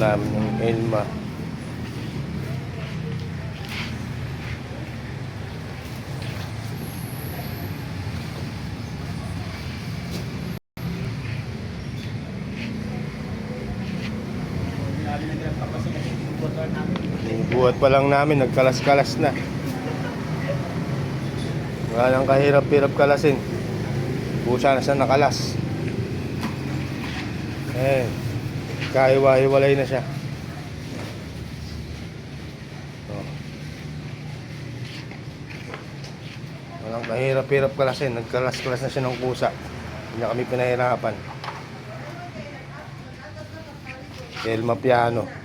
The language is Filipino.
namin yung Elma. Yung buhat pa lang namin, nagkalas-kalas na. Wala nang kahirap-hirap kalasin. Busa na siya nakalas. Kahiwa-hiwalay na siya. Walang kahirap-hirap kalasin. Nagkalas-kalas na siya ng kusa. Hindi na kami pinahirapan. Elma Piano.